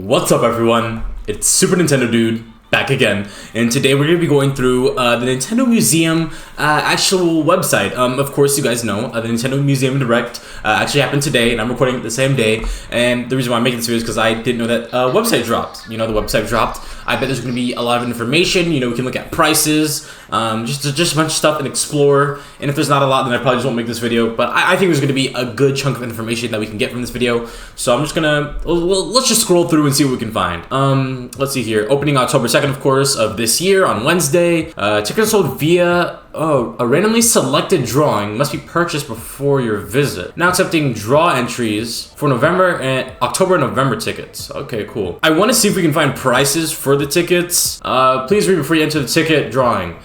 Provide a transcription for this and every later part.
What's up, everyone? It's Super Nintendo Dude back again, and today we're going to be going through the Nintendo Museum actual website. Of course, you guys know the Nintendo Museum Direct actually happened today, and I'm recording it the same day. And the reason why I'm making this video is because I didn't know that website dropped. The website dropped. I bet there's going to be a lot of information. We can look at prices, just a bunch of stuff and explore. And if there's not a lot, then I probably just won't make this video. But I think there's going to be a good chunk of information that we can get from this video. So I'm just gonna let's just scroll through and see what we can find. Let's see here. Opening October 2nd, of course, of this year on Wednesday. Tickets sold via a randomly selected drawing must be purchased before your visit. Now accepting draw entries for October and November tickets. Okay, cool. I want to see if we can find prices for the tickets. Please read before you enter the ticket drawing.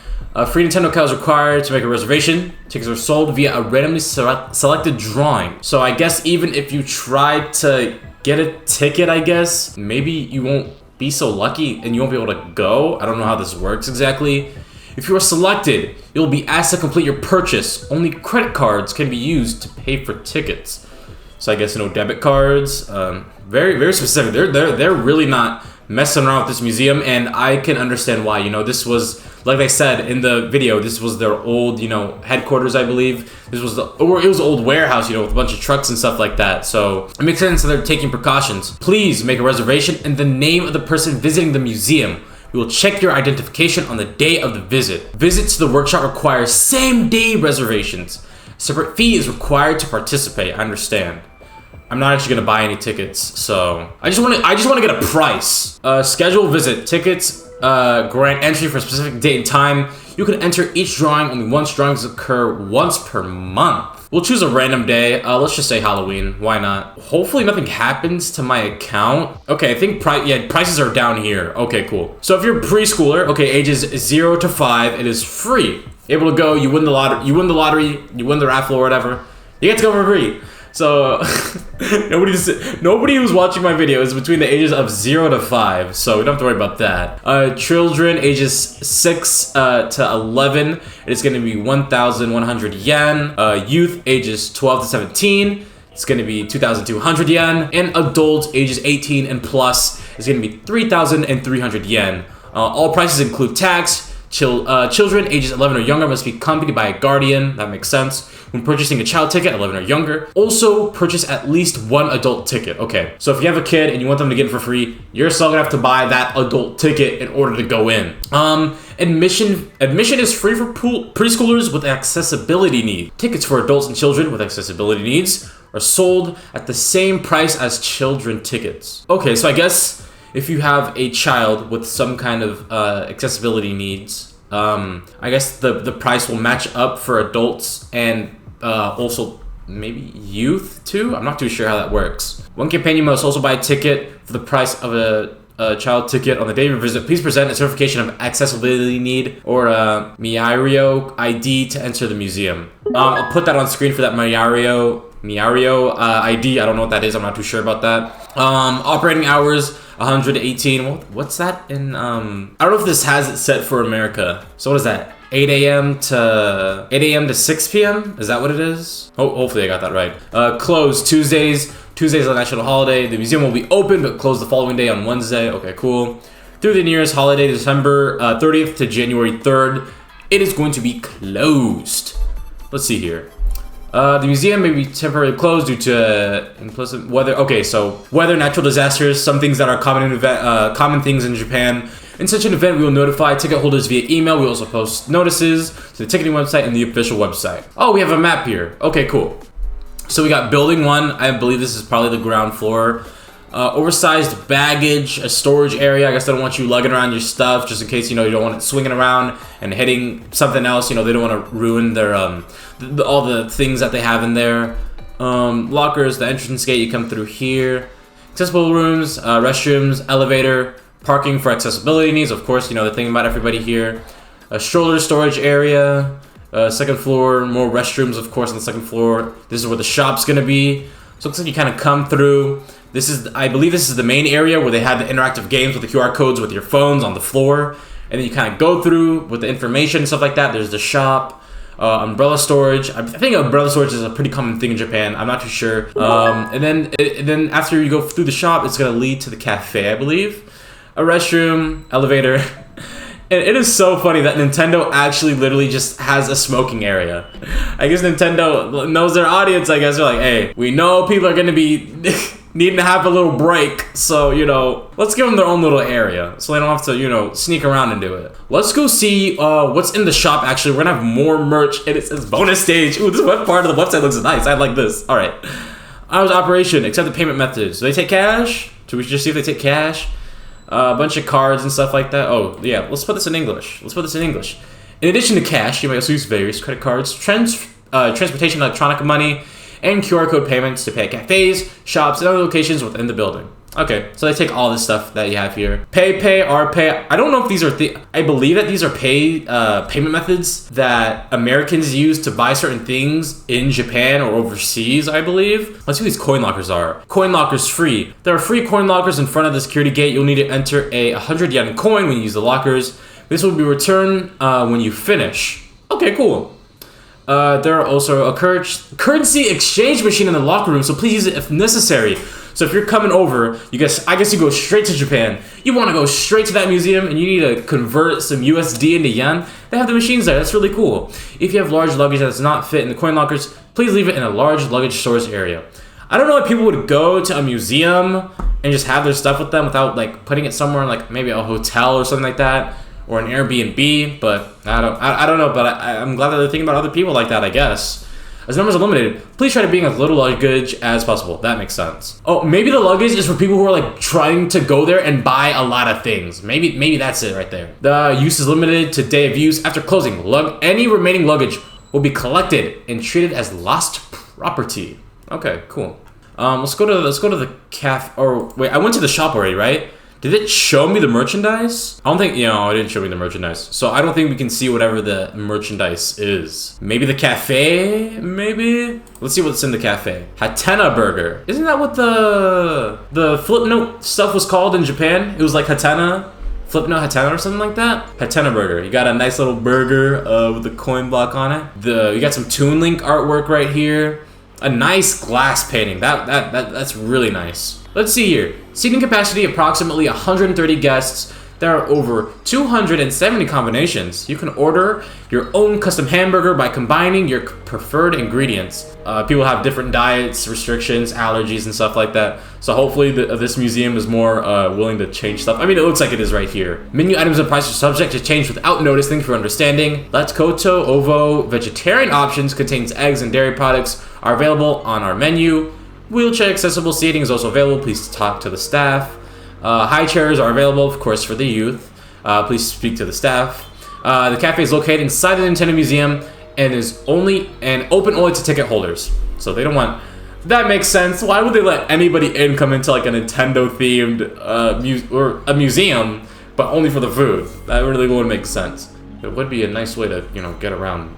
Free Nintendo account is required to make a reservation. Tickets are sold via a randomly selected drawing. So I guess even if you try to get a ticket, I guess, maybe you won't be so lucky and you won't be able to go. I don't know how this works exactly. If you are selected, you'll be asked to complete your purchase. Only credit cards can be used to pay for tickets. So I guess no debit cards. Very, very specific. They're really not messing around with this museum, and I can understand why. This was, like I said in the video, this was their old, headquarters, I believe. It was an old warehouse, with a bunch of trucks and stuff like that. So it makes sense that they're taking precautions. Please make a reservation and the name of the person visiting the museum. We will check your identification on the day of the visit. Visits to the workshop require same-day reservations. A separate fee is required to participate. I understand. I'm not actually gonna buy any tickets, so I just want to get a price. Schedule visit tickets. Grant entry for a specific date and time. You can enter each drawing. Only once drawings occur once per month. We'll choose a random day. Let's just say Halloween. Why not? Hopefully nothing happens to my account. Okay, I think prices are down here. Okay, cool. So if you're a preschooler, okay, ages 0 to 5, it is free. Able to go. You win the lottery. You win the raffle or whatever. You get to go for free. So nobody who's watching my video is between the ages of 0 to 5, so we don't have to worry about that. Children ages 6 to 11, it is going to be 1,100 yen. Youth ages 12 to 17, it's going to be 2,200 yen. And adults ages 18 and plus is going to be 3,300 yen. All prices include tax. Children ages 11 or younger must be accompanied by a guardian. That makes sense. When purchasing a child ticket, 11 or younger, also purchase at least one adult ticket. Okay, so if you have a kid and you want them to get it for free, you're still gonna have to buy that adult ticket in order to go in. Admission is free for preschoolers with accessibility needs. Tickets for adults and children with accessibility needs are sold at the same price as children tickets. Okay, so I guess if you have a child with some kind of accessibility needs, I guess the price will match up for adults and also maybe youth too? I'm not too sure how that works. One companion must also buy a ticket for the price of a child ticket on the day of your visit. Please present a certification of accessibility need or a Miario ID to enter the museum. I'll put that on screen for that Miario ID. I don't know what that is. I'm not too sure about that. Operating hours 118. What's that in I don't know if this has it set for America. So what is that? 8 a.m. to 6 p.m. Is that what it is? Hopefully I got that right. Closed Tuesdays. Tuesdays is a national holiday. The museum will be open but closed the following day on Wednesday. Okay, cool. Through the nearest holiday, December 30th to January 3rd, it is going to be closed. Let's see here. The museum may be temporarily closed due to implicit weather. Okay, so weather, natural disasters, some things that are common things in Japan. In such an event, we will notify ticket holders via email. We also post notices to the ticketing website and the official website. Oh, we have a map here. Okay, cool. So we got building 1. I believe this is probably the ground floor. Oversized baggage, a storage area. I guess they don't want you lugging around your stuff just in case, you don't want it swinging around and hitting something else. They don't want to ruin their, all the things that they have in there. Lockers, the entrance gate, you come through here. Accessible rooms, restrooms, elevator, parking for accessibility needs. Of course, they're thinking about everybody here. A stroller storage area, second floor, more restrooms, of course, on the second floor. This is where the shop's gonna be. So it looks like you kind of come through. I believe this is the main area where they have the interactive games with the QR codes with your phones on the floor. And then you kind of go through with the information and stuff like that. There's the shop. Umbrella storage. I think umbrella storage is a pretty common thing in Japan. I'm not too sure. And then after you go through the shop, it's gonna lead to the cafe, I believe. A restroom, elevator. And it is so funny that Nintendo actually literally just has a smoking area. I guess Nintendo knows their audience, I guess. They're like, hey, we know people are gonna be needing to have a little break, so, you know, let's give them their own little area so they don't have to, you know, sneak around and do it. Let's go see what's in the shop, actually. We're gonna have more merch, and it says bonus stage. Ooh, this web part of the website looks nice. I like this. All right. Hours of operation, accept the payment methods. Do they take cash? Should we just see if they take cash? A bunch of cards and stuff like that. Oh, yeah, let's put this in English. In addition to cash, you may also use various credit cards, transportation, electronic money, and QR code payments to pay at cafes, shops, and other locations within the building. Okay, so they take all this stuff that you have here. Pay, I don't know if these are I believe that these are payment methods that Americans use to buy certain things in Japan or overseas, I believe. Let's see what these coin lockers are. Coin lockers free. There are free coin lockers in front of the security gate. You'll need to enter a 100 yen coin when you use the lockers. This will be returned when you finish. Okay, cool. There are also a currency exchange machine in the locker room, so please use it if necessary. So if you're coming over, I guess you go straight to Japan. You want to go straight to that museum and you need to convert some USD into yen. They have the machines there. That's really cool. If you have large luggage that does not fit in the coin lockers, please leave it in a large luggage storage area. I don't know if people would go to a museum and just have their stuff with them without like putting it somewhere in like maybe a hotel or something like that, or an Airbnb. But I don't know. But I'm glad that they're thinking about other people like that, I guess. As numbers are limited, please try to bring as little luggage as possible. That makes sense. Oh, maybe the luggage is for people who are like trying to go there and buy a lot of things. Maybe that's it right there. The use is limited to day of use. After closing, any remaining luggage will be collected and treated as lost property. Okay, cool. Let's go to the cafe. Or wait, I went to the shop already, right? Did it show me the merchandise? I don't think, it didn't show me the merchandise. So I don't think we can see whatever the merchandise is. Maybe the cafe, maybe? Let's see what's in the cafe. Hatena burger. Isn't that what the flip note stuff was called in Japan? It was like Hatena, flip note Hatena or something like that? Hatena burger. You got a nice little burger with the coin block on it. You got some Toon Link artwork right here. A nice glass painting. That's really nice. Let's see here. Seating capacity approximately 130 guests. There are over 270 combinations. You can order your own custom hamburger by combining your preferred ingredients. People have different diets, restrictions, allergies, and stuff like that. So hopefully this museum is more willing to change stuff. I mean, it looks like it is right here. Menu items and prices are subject to change without notice. Thank you for understanding. Let's Koto Ovo vegetarian options contains eggs and dairy products are available on our menu. Wheelchair accessible seating is also available. Please talk to the staff. High chairs are available, of course, for the youth. Please speak to the staff. The cafe is located inside the Nintendo Museum and is open only to ticket holders. So they don't want. That makes sense. Why would they let anybody come into like a Nintendo themed or a museum, but only for the food? That really wouldn't make sense. It would be a nice way to get around,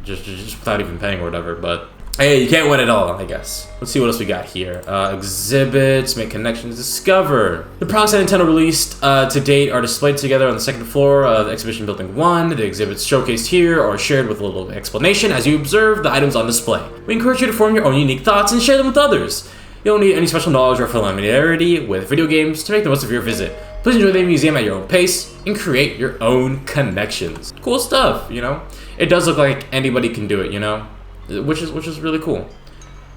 just without even paying or whatever, but. Hey, you can't win it all, I guess. Let's see what else we got here. Exhibits, make connections, discover. The products that Nintendo released to date are displayed together on the second floor of Exhibition Building 1. The exhibits showcased here are shared with a little explanation as you observe the items on display. We encourage you to form your own unique thoughts and share them with others. You don't need any special knowledge or familiarity with video games to make the most of your visit. Please enjoy the museum at your own pace and create your own connections. Cool stuff, It does look like anybody can do it, Which is really cool.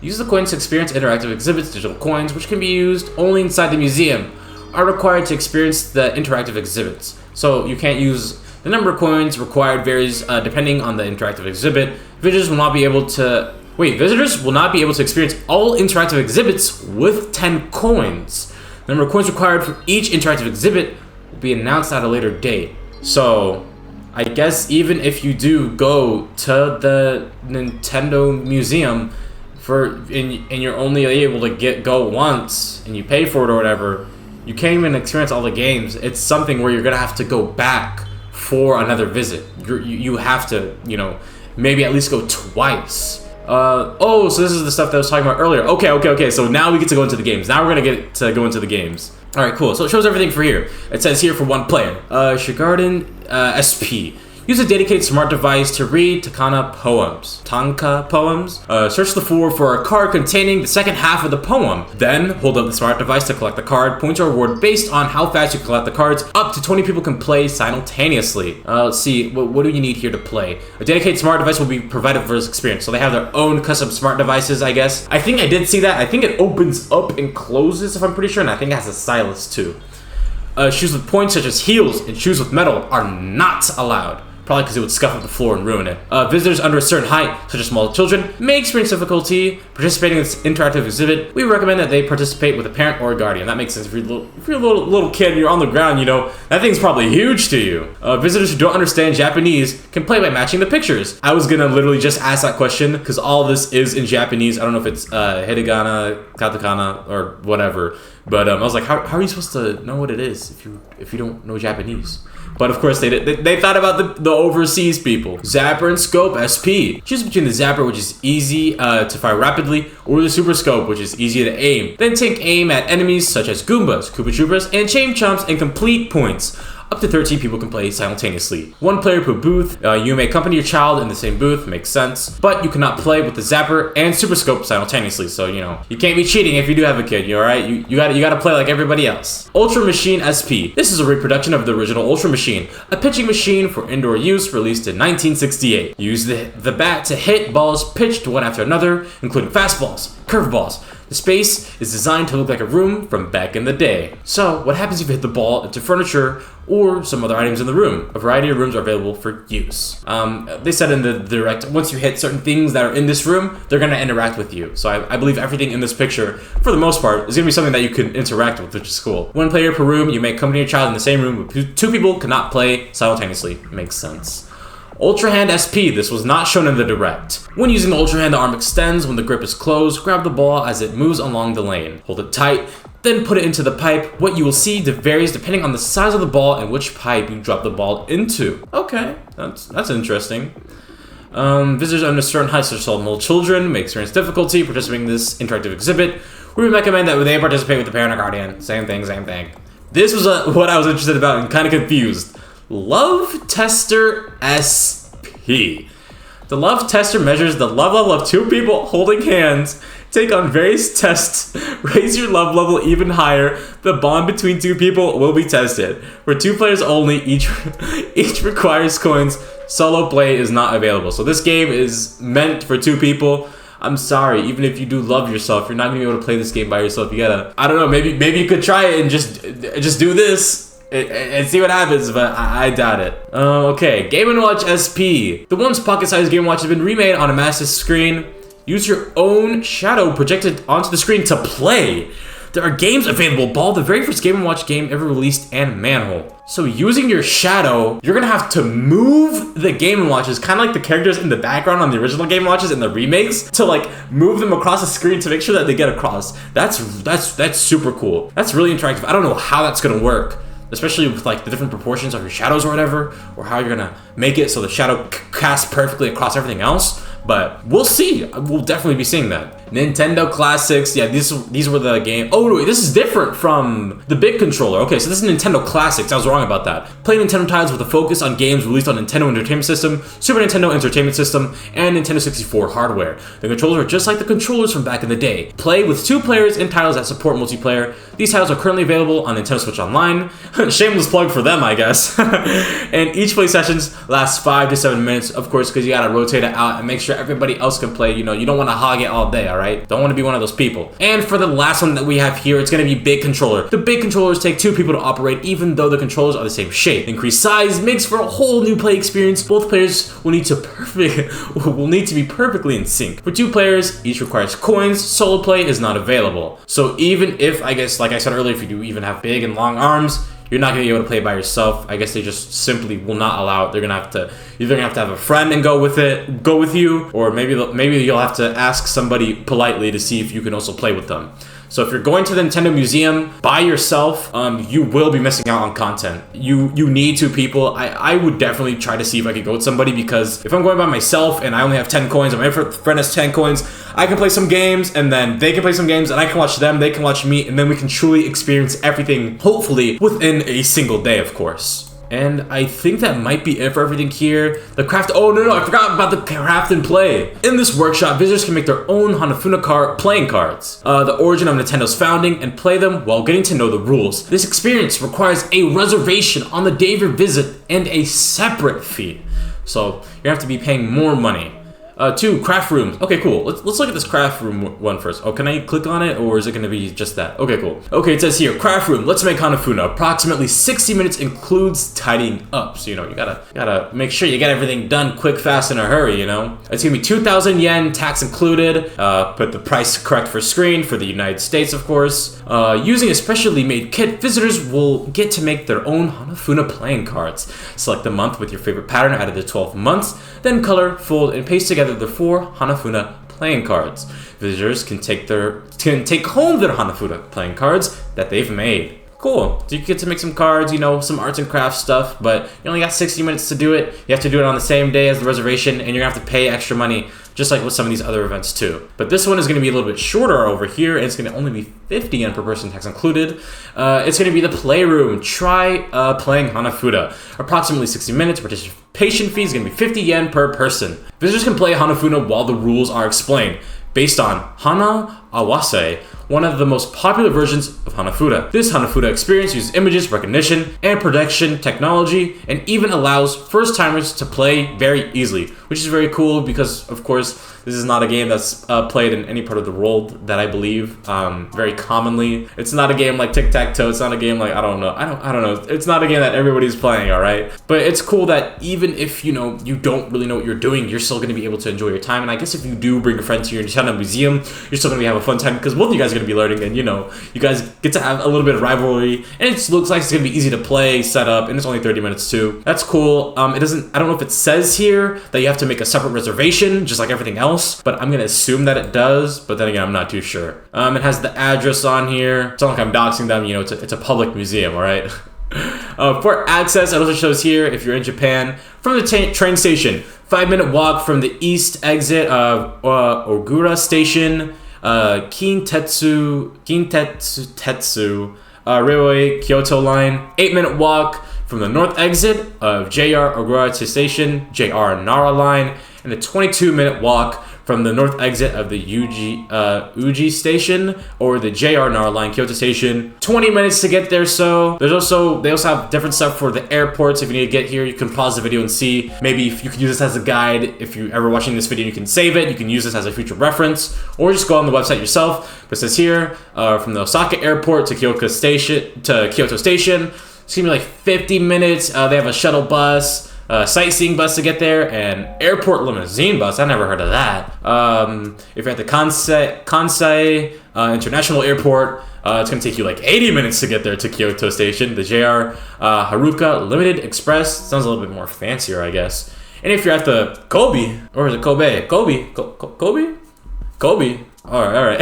Use the coins to experience interactive exhibits. Digital coins, which can be used only inside the museum, are required to experience the interactive exhibits. So you can't use the number of coins required varies depending on the interactive exhibit. Visitors will not be able to experience all interactive exhibits with 10 coins. The number of coins required for each interactive exhibit will be announced at a later date. So I guess even if you do go to the Nintendo Museum and you're only able to go once and you pay for it or whatever, you can't even experience all the games. It's something where you're gonna have to go back for another visit. You have to, maybe at least go twice. So this is the stuff that I was talking about earlier. Okay. So now we get to go into the games. Now we're gonna get to go into the games. All right, cool. So it shows everything for here. It says here for one player, Shigarden SP. Use a dedicated smart device to read Tanka poems. Search the floor for a card containing the second half of the poem. Then hold up the smart device to collect the card. Points are awarded based on how fast you collect the cards. Up to 20 people can play simultaneously. Let's see, what do you need here to play? A dedicated smart device will be provided for this experience. So they have their own custom smart devices, I guess. I think I did see that. I think it opens up and closes, if I'm pretty sure, and I think it has a stylus too. Shoes with points such as heels and shoes with metal are not allowed. Probably because it would scuff up the floor and ruin it. Visitors under a certain height, such as small children, may experience difficulty participating in this interactive exhibit. We recommend that they participate with a parent or a guardian. That makes sense. If you're a little kid and you're on the ground, you know, that thing's probably huge to you. Visitors who don't understand Japanese can play by matching the pictures. I was gonna literally just ask that question because all this is in Japanese. I don't know if it's hiragana, katakana, or whatever. But I was like, how are you supposed to know what it is if you don't know Japanese? But of course, they thought about the overseas people. Zapper and Scope SP. Choose between the Zapper, which is easy to fire rapidly, or the Super Scope, which is easy to aim. Then take aim at enemies such as Goombas, Koopa Troopas, and Chain Chomps and complete points. Up to 13 people can play simultaneously. One player per booth. You may accompany your child in the same booth, makes sense. But you cannot play with the Zapper and Super Scope simultaneously. So, you know, you can't be cheating if you do have a kid, you alright? You gotta play like everybody else. Ultra Machine SP. This is a reproduction of the original Ultra Machine, a pitching machine for indoor use released in 1968. Use the bat to hit balls pitched one after another, including fastballs, curveballs. The space is designed to look like a room from back in the day. So, what happens if you hit the ball into furniture or some other items in the room? A variety of rooms are available for use. They said in the direct, once you hit certain things that are in this room, they're gonna interact with you. So I believe everything in this picture, for the most part, is gonna be something that you can interact with, which is cool. One player per room. You may accompany your child in the same room, but two people cannot play simultaneously. Makes sense. Ultra Hand SP. This was not shown in the direct. When using the Ultra Hand, the arm extends when the grip is closed. Grab the ball as it moves along the lane. Hold it tight, then put it into the pipe. What you will see varies depending on the size of the ball and which pipe you drop the ball into. Okay, that's interesting. Visitors under certain heights, such as small children, may experience difficulty participating in this interactive exhibit. We recommend that they participate with the parent or guardian. Same thing. This was what I was interested about and kind of confused. Love Tester SP. The Love Tester measures the love level of two people holding hands. Take on various tests. Raise your love level even higher. The bond between two people will be tested. For 2 players only, each requires coins. Solo play is not available. So this game is meant for 2 people. I'm sorry, even if you do love yourself, you're not gonna be able to play this game by yourself. You gotta, I don't know, maybe you could try it and just do this and see what happens, but I doubt it. Okay, Game & Watch SP. The once pocket-sized Game & Watch has been remade on a massive screen. Use your own shadow projected onto the screen to play. There are games available. Ball, the very first Game & Watch game ever released, and Manhole. So using your shadow, you're gonna have to move the Game & Watches, kind of like the characters in the background on the original Game & Watches and the remakes, to like move them across the screen to make sure that they get across. That's super cool. That's really interactive. I don't know how that's gonna work, especially with like the different proportions of your shadows or whatever, or how you're gonna make it so the shadow casts perfectly across everything else. But we'll see. We'll definitely be seeing that. Nintendo Classics. Yeah, these were the game. Oh, wait, this is different from the big controller. Okay, so this is Nintendo Classics. I was wrong about that. Play Nintendo titles with a focus on games released on Nintendo Entertainment System, Super Nintendo Entertainment System, and Nintendo 64 hardware. The controllers are just like the controllers from back in the day. Play with 2 players in titles that support multiplayer. These titles are currently available on Nintendo Switch Online. Shameless plug for them, I guess. And each play sessions last 5 to 7 minutes, of course, because you gotta rotate it out and make sure everybody else can play. You know, you don't want to hog it all day, alright? Don't want to be one of those people. And for the last one that we have here, it's going to be big controller. The big controllers take 2 people to operate, even though the controllers are the same shape. Increased size makes for a whole new play experience. Both players will need to be perfectly in sync. For 2 players, each requires coins. Solo play is not available. So even if, I guess, like I said earlier, if you do even have big and long arms, you're not gonna be able to play by yourself. I guess they just simply will not allow it. They're gonna have to have a friend and go with you, or maybe you'll have to ask somebody politely to see if you can also play with them. So if you're going to the Nintendo Museum by yourself, you will be missing out on content. You need 2 people. I would definitely try to see if I could go with somebody, because if I'm going by myself and I only have 10 coins, and my friend has 10 coins, I can play some games, and then they can play some games, and I can watch them, they can watch me, and then we can truly experience everything, hopefully, within a single day, of course. And I think that might be it for everything here. The craft, oh no, I forgot about the craft and play. In this workshop, visitors can make their own Hanafuna playing cards. The origin of Nintendo's founding and play them while getting to know the rules. This experience requires a reservation on the day of your visit and a separate fee. So you have to be paying more money. 2, craft rooms. Okay, cool. Let's look at this craft room one first. Oh, can I click on it, or is it going to be just that? Okay, cool. Okay, it says here, craft room. Let's make Hanafuna. Approximately 60 minutes includes tidying up. So, you know, you gotta make sure you get everything done quick, fast, in a hurry, you know? It's gonna be 2,000 yen, tax included. Put the price correct for screen for the United States, of course. Using a specially made kit, visitors will get to make their own Hanafuna playing cards. Select the month with your favorite pattern out of the 12 months, then color, fold, and paste together the 4 Hanafuna playing cards. Visitors can take home their Hanafuna playing cards that they've made. Cool. So you get to make some cards, you know, some arts and crafts stuff, but you only got 60 minutes to do it. You have to do it on the same day as the reservation, and you're gonna have to pay extra money, just like with some of these other events too. But this one is gonna be a little bit shorter over here, and it's gonna only be 50 yen per person, tax included. It's gonna be the playroom. Try playing Hanafuna. Approximately 60 minutes. Participation fee is gonna be 50 yen per person. Visitors can play Hanafuna while the rules are explained, based on Hana Awase, one of the most popular versions of Hanafuna. This Hanafuna experience uses images recognition and projection technology, and even allows first-timers to play very easily, which is very cool because, of course, this is not a game that's played in any part of the world that I believe very commonly. It's not a game like tic-tac-toe. It's not a game like, I don't know. It's not a game that everybody's playing, all right? But it's cool that even if, you know, you don't really know what you're doing, you're still going to be able to enjoy your time. And I guess if you do bring a friend to your Nintendo museum, you're still going to have a fun time because both of you guys are going to be learning, and, you know, you guys get to have a little bit of rivalry, and it looks like it's going to be easy to play, set up, and it's only 30 minutes too. That's cool. I don't know if it says here that you have to make a separate reservation, just like everything else, but I'm going to assume that it does, but then again, I'm not too sure. It has the address on here. It's not like I'm doxing them, you know, it's a public museum, all right? For access, it also shows here, if you're in Japan, from the train station, 5-minute walk from the east exit of Ogura Station, Kintetsu Railway Kyoto Line, 8-minute walk from the north exit of JR Ogura Station, JR Nara Line, and a 22-minute walk from the north exit of the Uji Station or the JR Nara Line Kyoto Station. 20 minutes to get there. So they also have different stuff for the airports. If you need to get here, you can pause the video and see. Maybe if you can use this as a guide. If you're ever watching this video, you can save it. You can use this as a future reference, or just go on the website yourself. But it says here, from the Osaka Airport to Kyoto Station, it's gonna be like 50 minutes. They have a shuttle bus, sightseeing bus to get there, and airport limousine bus. I never heard of that. If you're at the Kansai International Airport, it's going to take you like 80 minutes to get there to Kyoto Station. The JR Haruka Limited Express sounds a little bit more fancier, I guess. And if you're at the Kobe, or is it Kobe? Kobe? All right.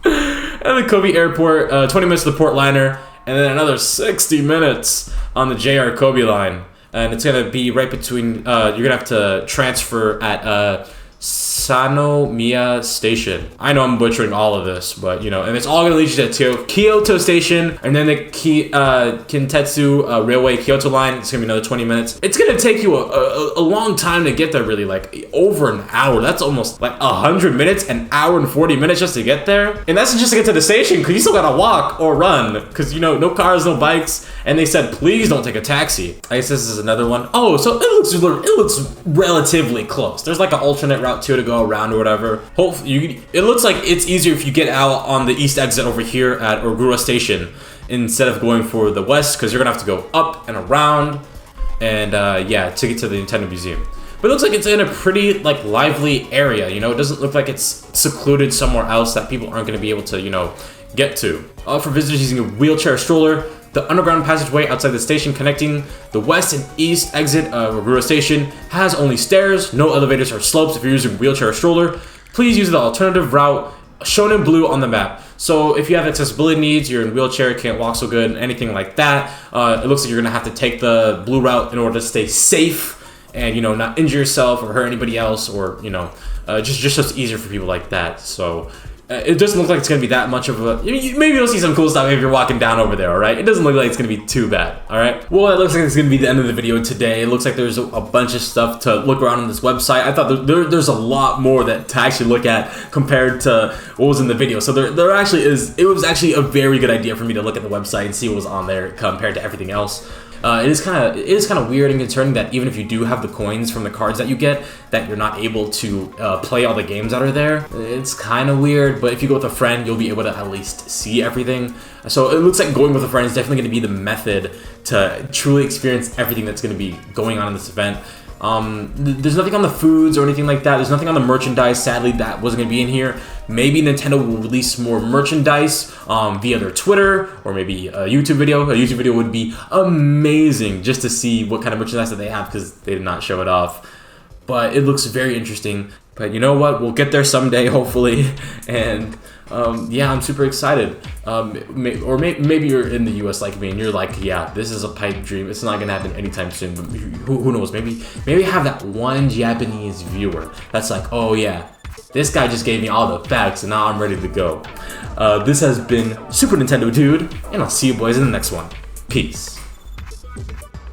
At the Kobe Airport, 20 minutes to the port liner, and then another 60 minutes on the JR Kobe line. And it's going to be right between, you're going to have to transfer at Sanomiya Station. I know I'm butchering all of this, but, you know, and it's all going to lead you to Kyoto Station, and then the Kintetsu Railway Kyoto Line. It's going to be another 20 minutes. It's going to take you a long time to get there, really, like over an hour. That's almost like 100 minutes, an hour and 40 minutes just to get there. And that's just to get to the station, because you still got to walk or run, because, you know, no cars, no bikes. And they said, please don't take a taxi. I guess this is another one. Oh, so it looks relatively close. There's like an alternate route to go around or whatever. Hopefully, it looks like it's easier if you get out on the east exit over here at Ogura Station instead of going for the west, because you're gonna have to go up and around, and yeah, to get to the Nintendo Museum. But it looks like it's in a pretty like lively area. You know, it doesn't look like it's secluded somewhere else that people aren't gonna be able to, you know, get to. For visitors using a wheelchair or stroller, the underground passageway outside the station connecting the west and east exit of Ogura Station has only stairs, no elevators or slopes. If you're using a wheelchair or stroller, please use the alternative route shown in blue on the map. So if you have accessibility needs, you're in a wheelchair, can't walk so good, anything like that, it looks like you're gonna have to take the blue route in order to stay safe and, you know, not injure yourself or hurt anybody else, or, you know, just so it's easier for people like that. So it doesn't look like it's gonna be that much of a. Maybe you'll see some cool stuff if you're walking down over there. All right, it doesn't look like it's gonna be too bad. All right. Well, it looks like it's gonna be the end of the video today. It looks like there's a bunch of stuff to look around on this website. I thought there's a lot more that to actually look at compared to what was in the video. So there actually is. It was actually a very good idea for me to look at the website and see what was on there compared to everything else. It is kind of weird and concerning that even if you do have the coins from the cards that you get, that you're not able to play all the games that are there. It's kind of weird, but if you go with a friend, you'll be able to at least see everything. So it looks like going with a friend is definitely going to be the method to truly experience everything that's going to be going on in this event. There's nothing on the foods or anything like that. There's nothing on the merchandise. Sadly, that wasn't going to be in here. Maybe Nintendo will release more merchandise via their Twitter or maybe a YouTube video. A YouTube video would be amazing just to see what kind of merchandise that they have because they did not show it off. But it looks very interesting. But you know what? We'll get there someday, hopefully. And yeah, I'm super excited. Maybe you're in the US like me and you're like, yeah, this is a pipe dream. It's not gonna happen anytime soon. But who knows? Maybe have that one Japanese viewer that's like, oh yeah, this guy just gave me all the facts and now I'm ready to go. This has been Super Nintendo Dude, and I'll see you boys in the next one. Peace.